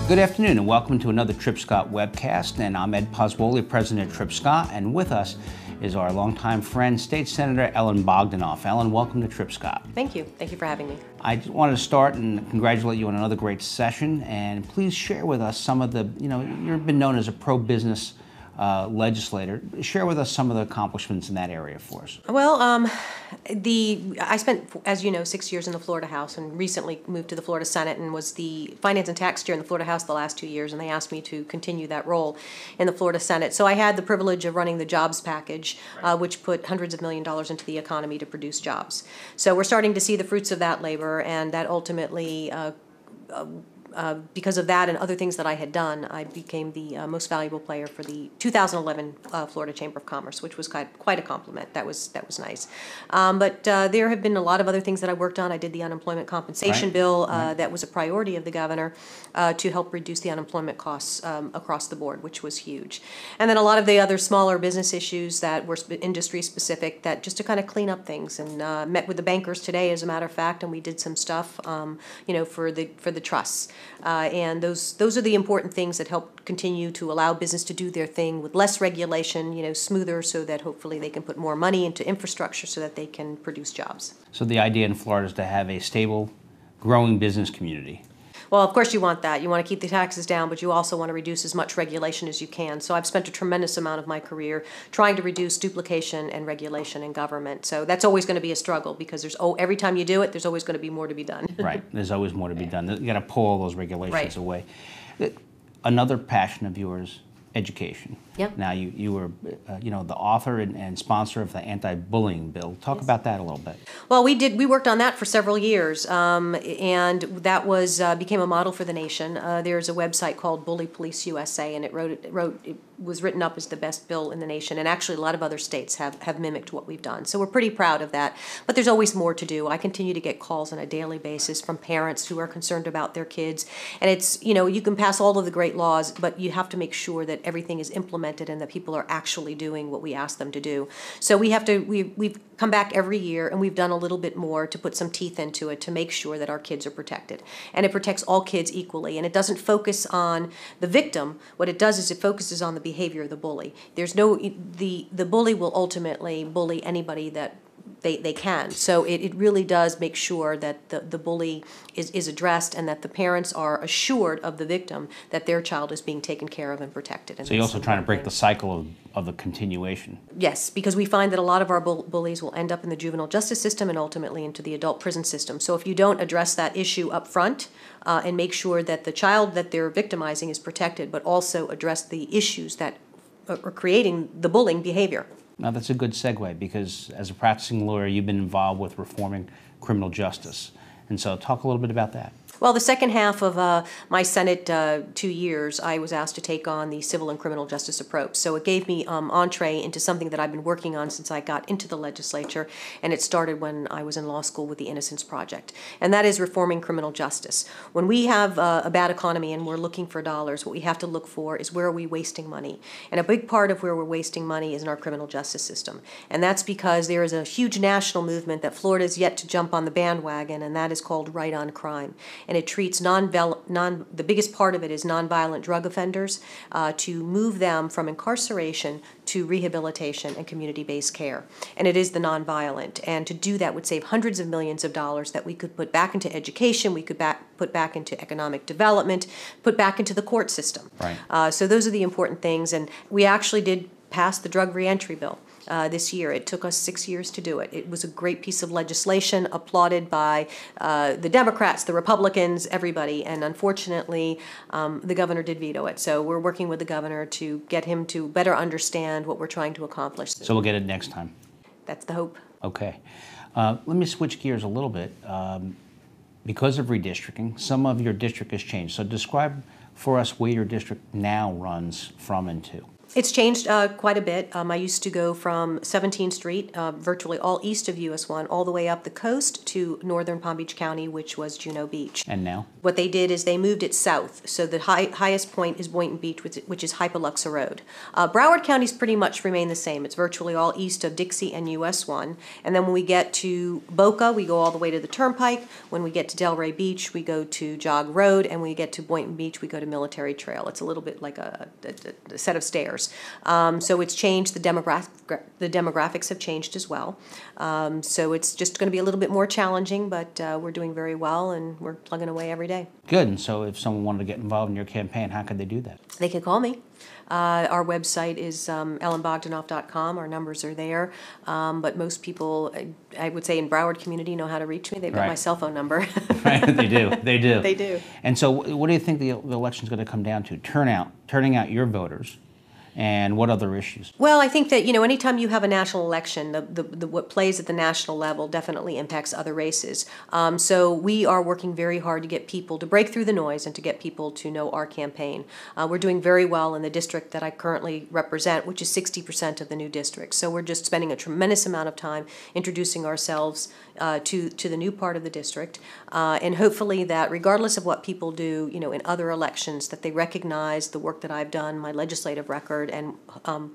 Good afternoon and welcome to another Trip Scott webcast, and I'm Ed Poswoli, President of Trip Scott, and with us is our longtime friend, State Senator Ellyn Bogdanoff. Ellyn, welcome to Trip Scott. Thank you. Thank you for having me. I just wanted to start and congratulate you on another great session, and please share with us some of the, you've been known as a pro-business legislator. Share with us some of the accomplishments in that area for us. Well, I spent, as you know, 6 years in the Florida House and recently moved to the Florida Senate and was the Finance and Tax Chair in the Florida House the last 2 years, and they asked me to continue that role in the Florida Senate. So I had the privilege of running the jobs package, which put hundreds of $millions into the economy to produce jobs. So we're starting to see the fruits of that labor, and that ultimately because of that and other things that I had done, I became the most valuable player for the 2011 Florida Chamber of Commerce, which was quite a compliment. That was nice. But there have been a lot of other things that I worked on. I did the unemployment compensation bill that was a priority of the governor to help reduce the unemployment costs across the board, which was huge. And then a lot of the other smaller business issues that were industry specific, that just to kind of clean up things. And met with the bankers today, as a matter of fact, and we did some stuff, for the trusts. And those are the important things that help continue to allow business to do their thing with less regulation, smoother, so that hopefully they can put more money into infrastructure so that they can produce jobs. So the idea in Florida is to have a stable, growing business community. Well, of course you want that. You want to keep the taxes down, but you also want to reduce as much regulation as you can. So I've spent a tremendous amount of my career trying to reduce duplication and regulation in government. So that's always going to be a struggle because every time you do it, there's always going to be more to be done. Right. There's always more to be done. You got to pull all those regulations away. Another passion of yours, education. Yep. Now you were, the author and sponsor of the Anti-Bullying Bill. Talk about that a little bit. Well, we worked on that for several years, and that became a model for the nation. There's a website called Bully Police USA, and it was written up as the best bill in the nation, and actually a lot of other states have mimicked what we've done. So we're pretty proud of that, but there's always more to do. I continue to get calls on a daily basis from parents who are concerned about their kids, and it's, you can pass all of the great laws, but you have to make sure that everything is implemented and that people are actually doing what we ask them to do. So we've come back every year and we've done a little bit more to put some teeth into it to make sure that our kids are protected. And it protects all kids equally, and it doesn't focus on the victim. What it does is it focuses on the behavior of the bully. The bully will ultimately bully anybody that they can. So it really does make sure that the bully is addressed and that the parents are assured of the victim that their child is being taken care of and protected. And so you're also trying to break the cycle of the continuation. Yes, because we find that a lot of our bullies will end up in the juvenile justice system and ultimately into the adult prison system. So if you don't address that issue up front and make sure that the child that they're victimizing is protected, but also address the issues that are creating the bullying behavior. Now that's a good segue, because as a practicing lawyer, you've been involved with reforming criminal justice. And so talk a little bit about that. Well, the second half of my Senate 2 years, I was asked to take on the civil and criminal justice approach. So it gave me entree into something that I've been working on since I got into the legislature, and it started when I was in law school with the Innocence Project, and that is reforming criminal justice. When we have a bad economy and we're looking for dollars, what we have to look for is where are we wasting money. And a big part of where we're wasting money is in our criminal justice system. And that's because there is a huge national movement that Florida is yet to jump on the bandwagon, and that is called Right on Crime. And it treats the biggest part of it is nonviolent drug offenders to move them from incarceration to rehabilitation and community-based care. And it is the nonviolent. And to do that would save hundreds of millions of dollars that we could put back into education, we could put back into economic development, put back into the court system. Right. So those are the important things. And we actually did pass the drug reentry bill this year. It took us 6 years to do it. It was a great piece of legislation, applauded by the Democrats, the Republicans, everybody, and unfortunately the governor did veto it. So we're working with the governor to get him to better understand what we're trying to accomplish. So we'll get it next time. That's the hope. Okay. Let me switch gears a little bit. Because of redistricting, some of your district has changed. So describe for us where your district now runs from and to. It's changed quite a bit. I used to go from 17th Street, virtually all east of US 1, all the way up the coast to northern Palm Beach County, which was Juneau Beach. And now? What they did is they moved it south. So the highest point is Boynton Beach, which is Hypoluxa Road. Broward County's pretty much remained the same. It's virtually all east of Dixie and US 1. And then when we get to Boca, we go all the way to the Turnpike. When we get to Delray Beach, we go to Jog Road. And when we get to Boynton Beach, we go to Military Trail. It's a little bit like a set of stairs. So it's changed. The demographics have changed as well. So it's just going to be a little bit more challenging, but we're doing very well, and we're plugging away every day. Good. And so if someone wanted to get involved in your campaign, how could they do that? They can call me. Our website is EllynBogdanoff.com. Our numbers are there. But most people, I would say in Broward community, know how to reach me. They've got my cell phone number. Right, they do. They do. They do. And so what do you think the election is going to come down to? Turning out your voters. And what other issues? Well, I think that, anytime you have a national election, what plays at the national level definitely impacts other races. So we are working very hard to get people to break through the noise and to get people to know our campaign. We're doing very well in the district that I currently represent, which is 60% of the new district. So we're just spending a tremendous amount of time introducing ourselves to the new part of the district. And hopefully that regardless of what people do, in other elections, that they recognize the work that I've done, my legislative record, and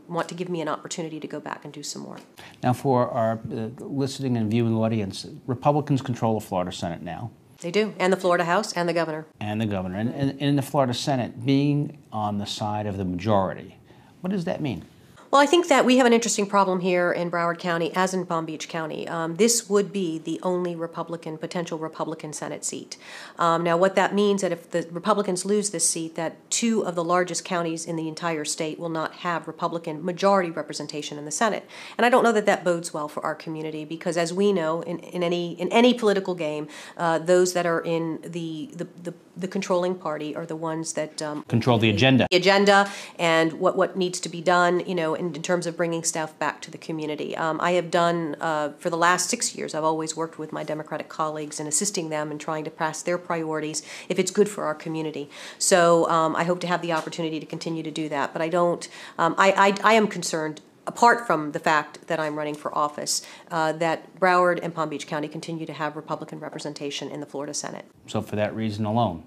want to give me an opportunity to go back and do some more. Now, for our listening and viewing audience, Republicans control the Florida Senate now. They do, and the Florida House, and the governor. And the governor. And in the Florida Senate, being on the side of the majority, what does that mean? Well, I think that we have an interesting problem here in Broward County, as in Palm Beach County. This would be the only potential Republican Senate seat. Now, what that means that if the Republicans lose this seat, that two of the largest counties in the entire state will not have Republican majority representation in the Senate. And I don't know that that bodes well for our community, because as we know, in any political game, those that are in the controlling party are the ones that control the agenda. The agenda and what needs to be done, in terms of bringing stuff back to the community. I have done, for the last 6 years, I've always worked with my Democratic colleagues and assisting them in trying to pass their priorities if it's good for our community. So I hope to have the opportunity to continue to do that. But I don't, I am concerned, apart from the fact that I'm running for office, that Broward and Palm Beach County continue to have Republican representation in the Florida Senate. So for that reason alone?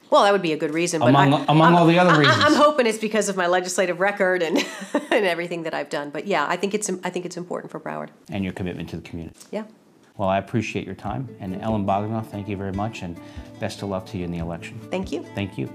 Well, that would be a good reason. But among all the other reasons. I'm hoping it's because of my legislative record and and everything that I've done. But yeah, I think it's important for Broward. And your commitment to the community. Yeah. Well, I appreciate your time. And Ellyn Bogdanoff, thank you very much, and best of luck to you in the election. Thank you. Thank you.